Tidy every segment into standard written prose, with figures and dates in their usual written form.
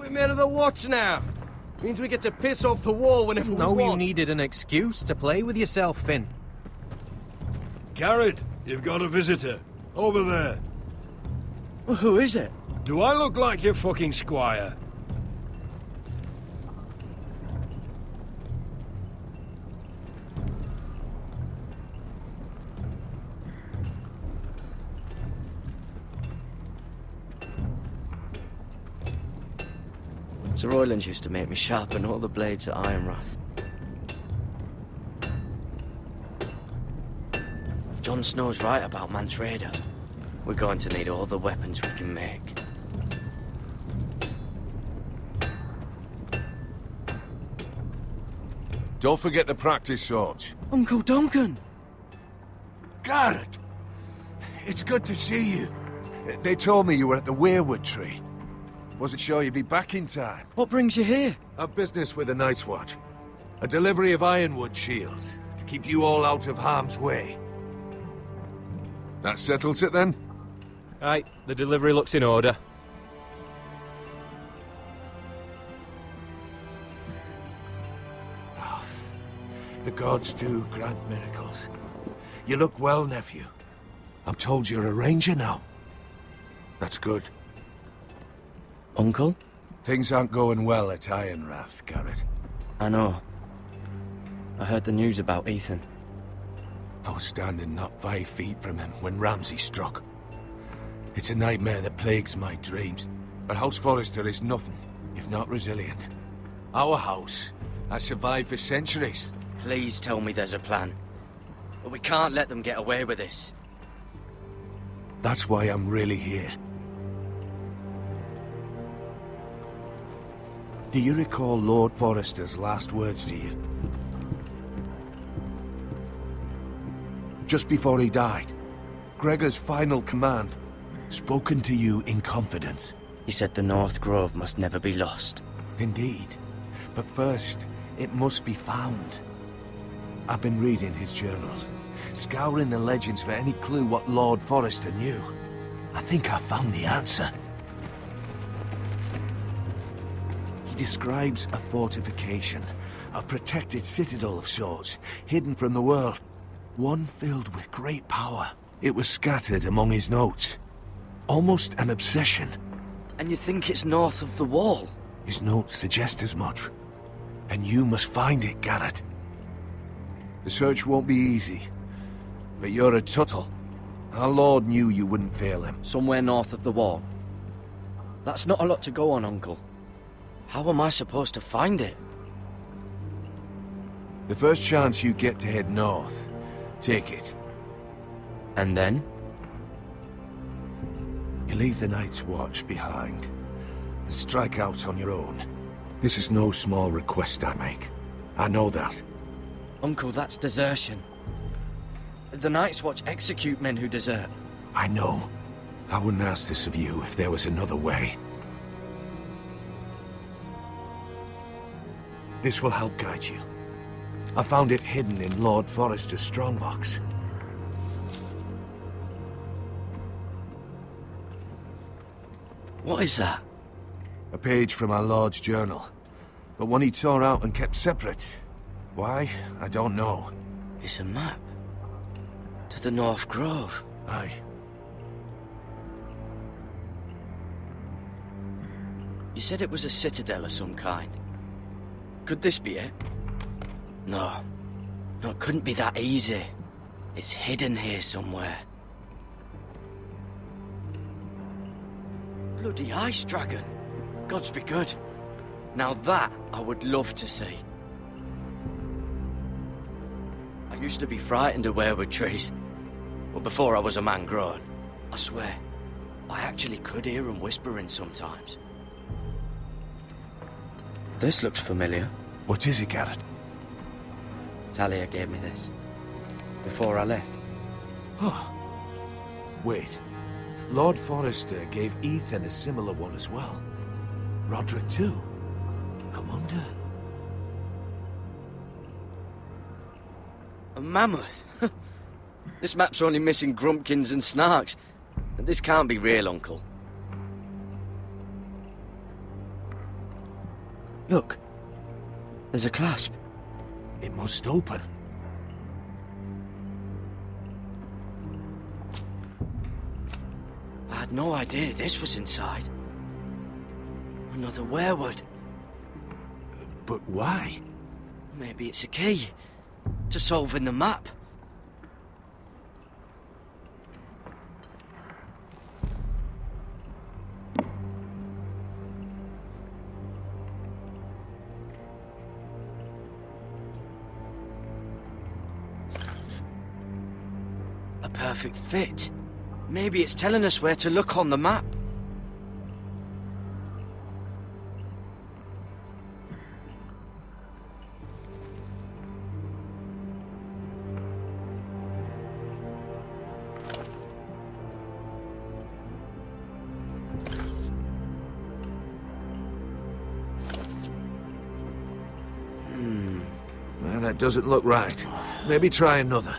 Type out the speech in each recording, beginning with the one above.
we made of the watch now? Means we get to piss off the wall whenever we want. No, you needed an excuse to play with yourself, Finn. Garrett, you've got a visitor. Over there. Well, who is it? Do I look like your fucking squire? Sir Royland used to make me sharpen all the blades at Ironrath. Jon Snow's right about Mance Rayder. We're going to need all the weapons we can make. Don't forget the practice swords. Uncle Duncan! Garrett! It's good to see you. They told me you were at the Weirwood tree. Wasn't sure you'd be back in time. What brings you here? I've business with the Night's Watch. A delivery of ironwood shields, to keep you all out of harm's way. That settles it then? Aye, the delivery looks in order. Oh, the gods do grant miracles. You look well, nephew. I'm told you're a ranger now. That's good. Uncle? Things aren't going well at Ironrath, Garrett. I know. I heard the news about Ethan. I was standing not 5 feet from him when Ramsay struck. It's a nightmare that plagues my dreams. But House Forrester is nothing, if not resilient. Our house has survived for centuries. Please tell me there's a plan. But we can't let them get away with this. That's why I'm really here. Do you recall Lord Forrester's last words to you? Just before he died, Gregor's final command, spoken to you in confidence. He said the North Grove must never be lost. Indeed. But first, it must be found. I've been reading his journals, scouring the legends for any clue what Lord Forrester knew. I think I found the answer. He describes a fortification, a protected citadel of sorts, hidden from the world. One filled with great power. It was scattered among his notes. Almost an obsession. And you think it's north of the wall? His notes suggest as much. And you must find it, Garrett. The search won't be easy. But you're a Tuttle. Our Lord knew you wouldn't fail him. Somewhere north of the wall. That's not a lot to go on, Uncle. How am I supposed to find it? The first chance you get to head north, take it. And then? You leave the Night's Watch behind, and strike out on your own. This is no small request I make. I know that. Uncle, that's desertion. The Night's Watch execute men who desert. I know. I wouldn't ask this of you if there was another way. This will help guide you. I found it hidden in Lord Forrester's strongbox. What is that? A page from our Lord's journal. But one he tore out and kept separate. Why? I don't know. It's a map. To the North Grove. Aye. You said it was a citadel of some kind. Could this be it? No. No, it couldn't be that easy. It's hidden here somewhere. Bloody ice dragon. Gods be good. Now that I would love to see. I used to be frightened of weirwood trees. But before I was a man grown, I swear, I actually could hear them whispering sometimes. This looks familiar. What is it, Garrett? Talia gave me this. Before I left. Oh. Wait. Lord Forrester gave Ethan a similar one as well. Roderick too. I wonder... A mammoth? This map's only missing grumpkins and snarks. This can't be real, Uncle. Look. There's a clasp. It must open. I had no idea this was inside. Another werewood. But why? Maybe it's a key to solving the map. A perfect fit. Maybe it's telling us where to look on the map. Well, that doesn't look right. Maybe try another.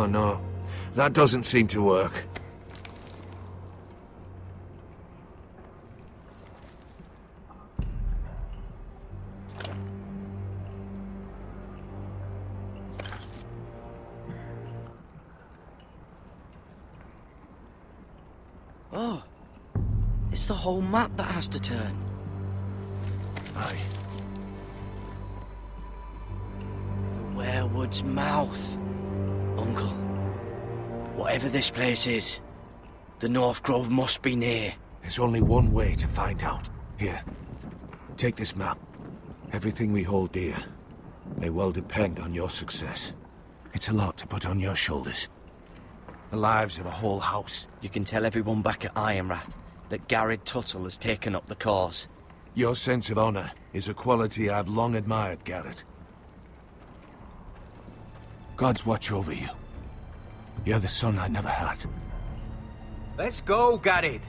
No. That doesn't seem to work. Oh. It's the whole map that has to turn. Aye. The werewood's mouth. Uncle, whatever this place is, the North Grove must be near. There's only one way to find out. Here, take this map. Everything we hold dear may well depend on your success. It's a lot to put on your shoulders. The lives of a whole house. You can tell everyone back at Ironrath that Garrett Tuttle has taken up the cause. Your sense of honor is a quality I've long admired, Garrett. God's watch over you. You're the son I never had. Let's go, Garrett.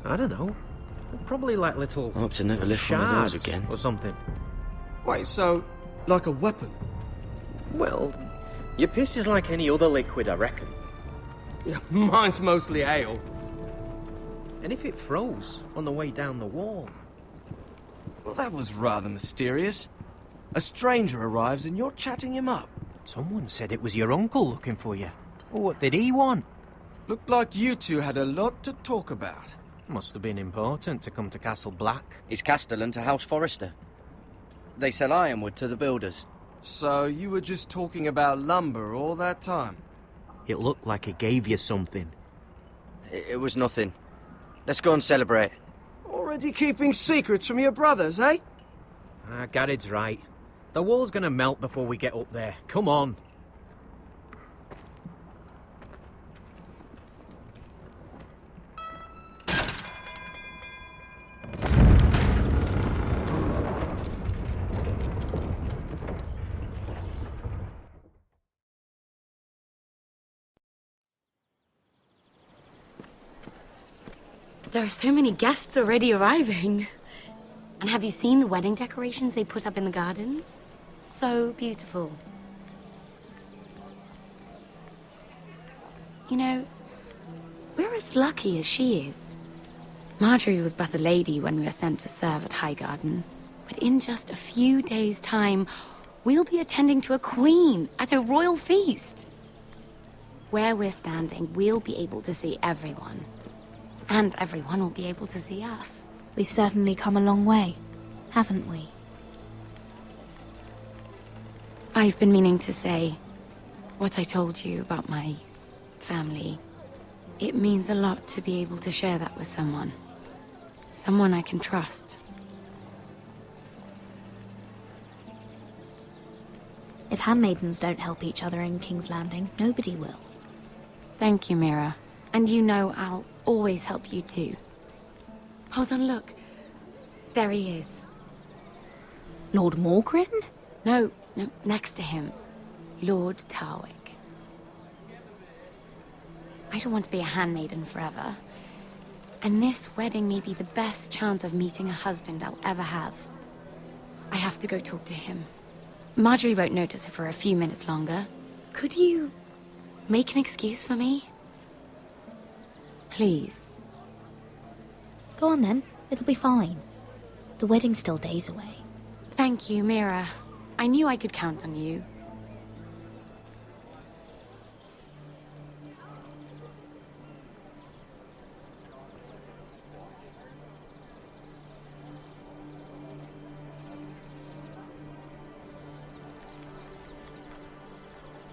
I don't know. Probably like little... I hope to never lift one of those shards again. or something. Wait, so, like a weapon? Well, your piss is like any other liquid, I reckon. Yeah, mine's mostly ale. And if it froze on the way down the wall? Well, that was rather mysterious. A stranger arrives and you're chatting him up. Someone said it was your uncle looking for you. Well, what did he want? Looked like you two had a lot to talk about. Must have been important to come to Castle Black. It's Castellan to House Forrester. They sell ironwood to the builders. So you were just talking about lumber all that time? It looked like it gave you something. It was nothing. Let's go and celebrate. Already keeping secrets from your brothers, eh? Garrett's right. The wall's gonna melt before we get up there. Come on. There are so many guests already arriving. And have you seen the wedding decorations they put up in the gardens? So beautiful. You know, we're as lucky as she is. Marjorie was but a lady when we were sent to serve at Highgarden. But in just a few days' time, we'll be attending to a queen at a royal feast. Where we're standing, we'll be able to see everyone. And everyone will be able to see us. We've certainly come a long way, haven't we? I've been meaning to say what I told you about my family. It means a lot to be able to share that with someone. Someone I can trust. If handmaidens don't help each other in King's Landing, nobody will. Thank you, Mira. And you know I'll always help you too. Hold on, look. There he is. Lord Morgrin? No, next to him. Lord Tarwick. I don't want to be a handmaiden forever. And this wedding may be the best chance of meeting a husband I'll ever have. I have to go talk to him. Marjorie won't notice it for a few minutes longer. Could you make an excuse for me? Please. Go on then, it'll be fine. The wedding's still days away. Thank you, Mira. I knew I could count on you.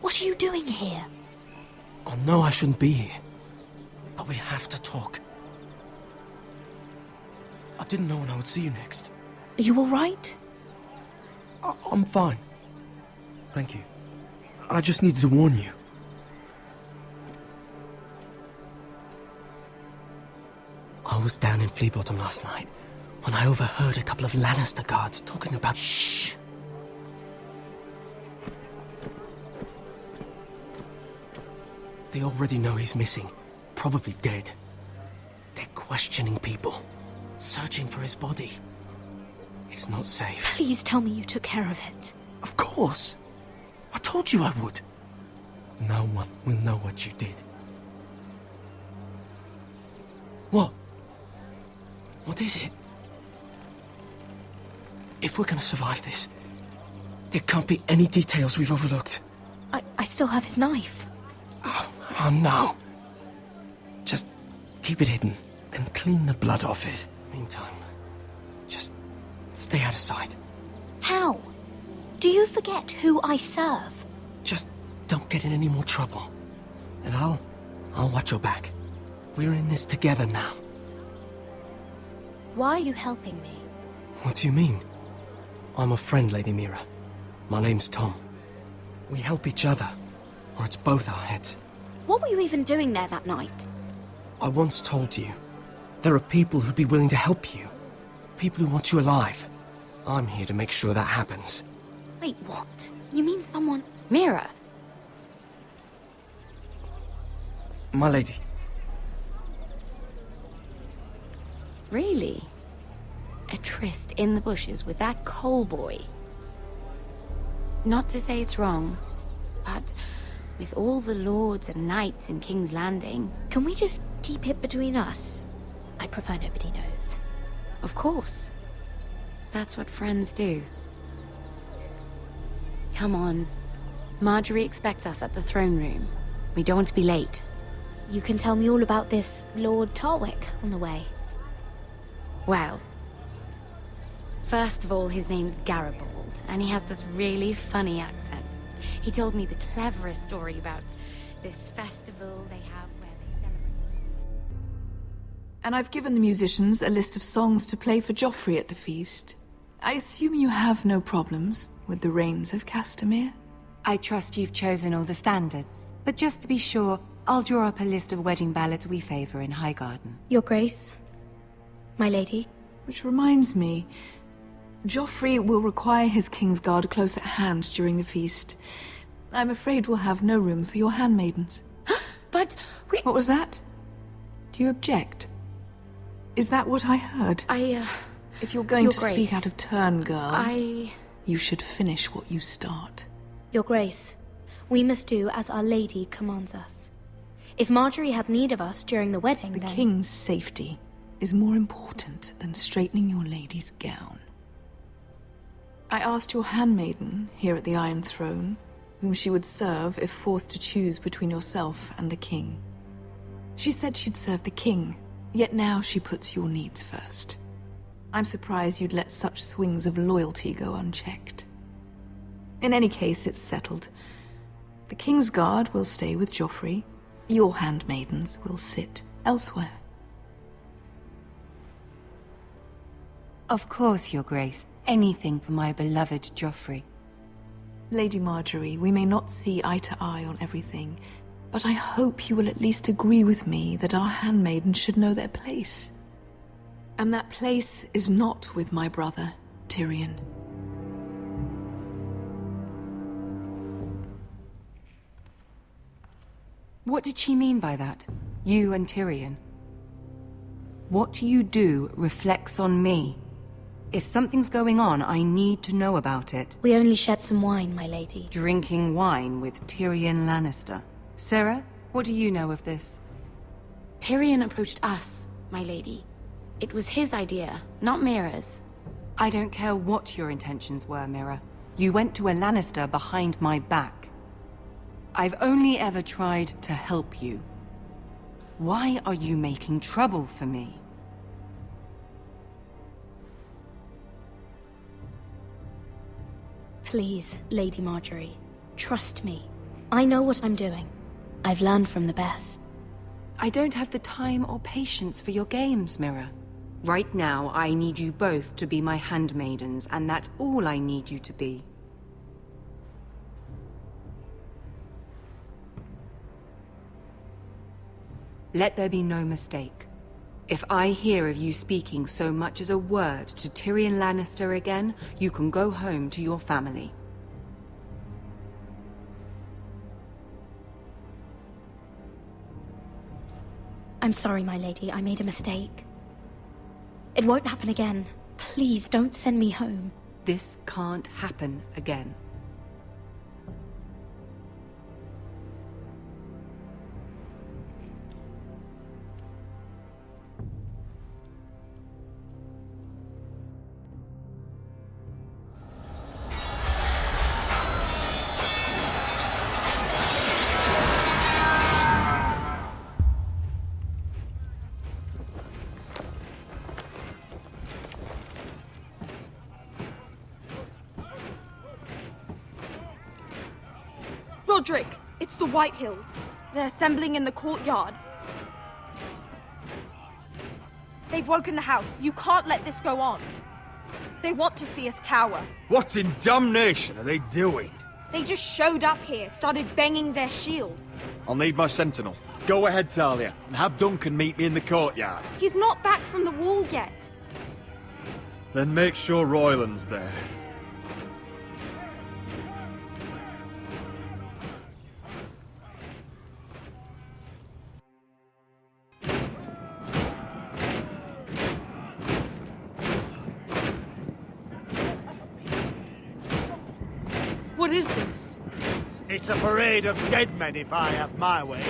What are you doing here? I know I shouldn't be here, but we have to talk. I didn't know when I would see you next. Are you alright? I'm fine. Thank you. I just needed to warn you. I was down in Fleabottom last night when I overheard a couple of Lannister guards talking about... Shh! They already know he's missing, probably dead. They're questioning people, searching for his body. It's not safe. Please tell me you took care of it. Of course. I told you I would. No one will know what you did. What? What is it? If we're gonna survive this, there can't be any details we've overlooked. I still have his knife. Oh no. Just keep it hidden and clean the blood off it. Meantime, just stay out of sight. How? Do you forget who I serve? Just don't get in any more trouble. And I'll watch your back. We're in this together now. Why are you helping me? What do you mean? I'm a friend, Lady Mira. My name's Tom. We help each other, or it's both our heads. What were you even doing there that night? I once told you, there are people who'd be willing to help you. People who want you alive. I'm here to make sure that happens. Wait, what? You mean someone... Mira! My lady. Really? A tryst in the bushes with that coal boy? Not to say it's wrong, but with all the lords and knights in King's Landing... Can we just keep it between us? I prefer nobody knows. Of course. That's what friends do. Come on. Marjorie expects us at the throne room. We don't want to be late. You can tell me all about this Lord Tarwick on the way. Well, first of all, his name's Garibald, and he has this really funny accent. He told me the cleverest story about this festival they have where they celebrate... And I've given the musicians a list of songs to play for Joffrey at the feast. I assume you have no problems with the Rains of Castamere? I trust you've chosen all the standards, but just to be sure, I'll draw up a list of wedding ballads we favor in Highgarden. Your Grace, my lady. Which reminds me, Joffrey will require his Kingsguard close at hand during the feast. I'm afraid we'll have no room for your handmaidens. But we... What was that? Do you object? Is that what I heard? If you're going to speak out of turn, girl, you should finish what you start. Your Grace, we must do as Our Lady commands us. If Marjorie has need of us during the wedding, The then... King's safety is more important than straightening your lady's gown. I asked your handmaiden here at the Iron Throne whom she would serve if forced to choose between yourself and the King. She said she'd serve the King, yet now she puts your needs first. I'm surprised you'd let such swings of loyalty go unchecked. In any case, it's settled. The Kingsguard will stay with Joffrey. Your handmaidens will sit elsewhere. Of course, Your Grace. Anything for my beloved Joffrey. Lady Marjorie, we may not see eye to eye on everything, but I hope you will at least agree with me that our handmaidens should know their place. And that place is not with my brother, Tyrion. What did she mean by that? You and Tyrion? What you do reflects on me. If something's going on, I need to know about it. We only shed some wine, my lady. Drinking wine with Tyrion Lannister. Sarah, what do you know of this? Tyrion approached us, my lady. It was his idea, not Mira's. I don't care what your intentions were, Mira. You went to a Lannister behind my back. I've only ever tried to help you. Why are you making trouble for me? Please, Lady Marjorie, trust me. I know what I'm doing. I've learned from the best. I don't have the time or patience for your games, Mira. Right now, I need you both to be my handmaidens, and that's all I need you to be. Let there be no mistake. If I hear of you speaking so much as a word to Tyrion Lannister again, you can go home to your family. I'm sorry, my lady. I made a mistake. It won't happen again. Please don't send me home. This can't happen again. Roderick, it's the White Hills. They're assembling in the courtyard. They've woken the house. You can't let this go on. They want to see us cower. What in damnation are they doing? They just showed up here, started banging their shields. I'll need my sentinel. Go ahead, Talia, and have Duncan meet me in the courtyard. He's not back from the wall yet. Then make sure Royland's there. What is this? It's a parade of dead men, if I have my way.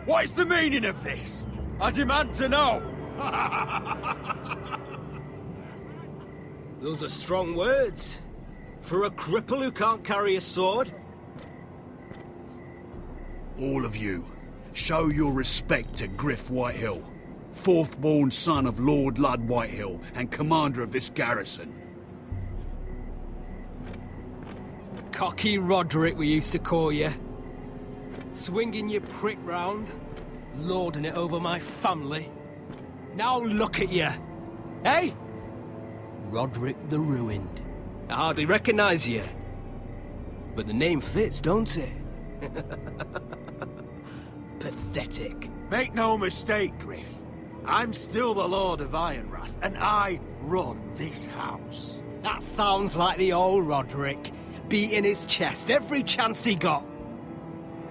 What is the meaning of this? I demand to know! Those are strong words. For a cripple who can't carry a sword? All of you, show your respect to Griff Whitehill, fourth-born son of Lord Ludd Whitehill and commander of this garrison. Cocky Roderick, we used to call you. Swinging your prick round, lording it over my family. Now look at you. Hey? Roderick the Ruined. I hardly recognise you. But the name fits, don't it? Pathetic. Make no mistake, Griff. I'm still the Lord of Ironrath, and I run this house. That sounds like the old Roderick, beating his chest every chance he got.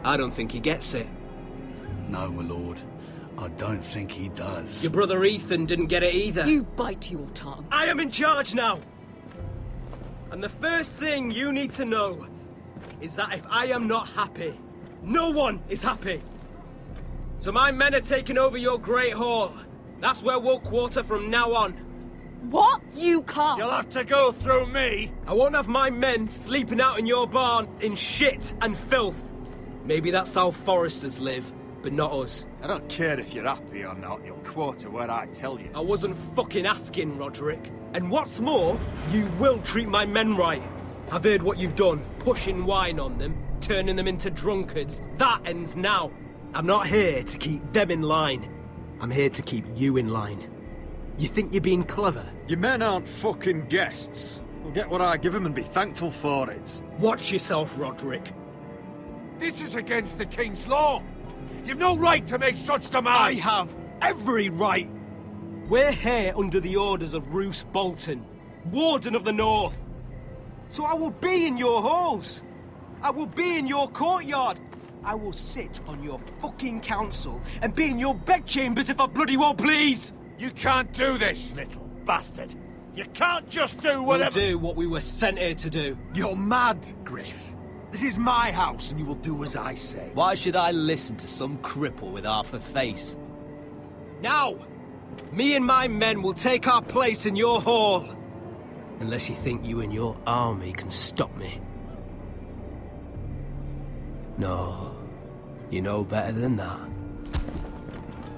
I don't think he gets it. No, my lord. I don't think he does. Your brother Ethan didn't get it either. You bite your tongue. I am in charge now! And the first thing you need to know is that if I am not happy, no one is happy. So my men are taking over your Great Hall. That's where we'll quarter from now on. What? You can't. You'll have to go through me. I won't have my men sleeping out in your barn in shit and filth. Maybe that's how Forresters live, but not us. I don't care if you're happy or not, you'll quarter where I tell you. I wasn't fucking asking, Roderick. And what's more, you will treat my men right. I've heard what you've done, pushing wine on them, turning them into drunkards. That ends now. I'm not here to keep them in line. I'm here to keep you in line. You think you're being clever? Your men aren't fucking guests. They'll get what I give them and be thankful for it. Watch yourself, Roderick. This is against the King's law. You've no right to make such demands. I have every right. We're here under the orders of Roose Bolton, Warden of the North. So I will be in your halls. I will be in your courtyard. I will sit on your fucking council and be in your bedchambers if I bloody well please. You can't do this, Little bastard. You can't just do whatever... We'll do what we were sent here to do. You're mad, Griff. This is my house, and you will do as I say. Why should I listen to some cripple with half a face? Now, me and my men will take our place in your hall. Unless you think you and your army can stop me. No, you know better than that.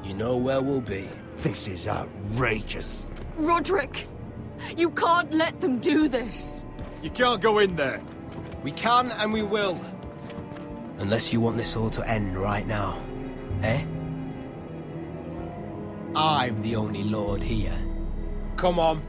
You know where we'll be. This is outrageous. Roderick! You can't let them do this! You can't go in there. We can and we will. Unless you want this all to end right now. Eh? I'm the only lord here. Come on.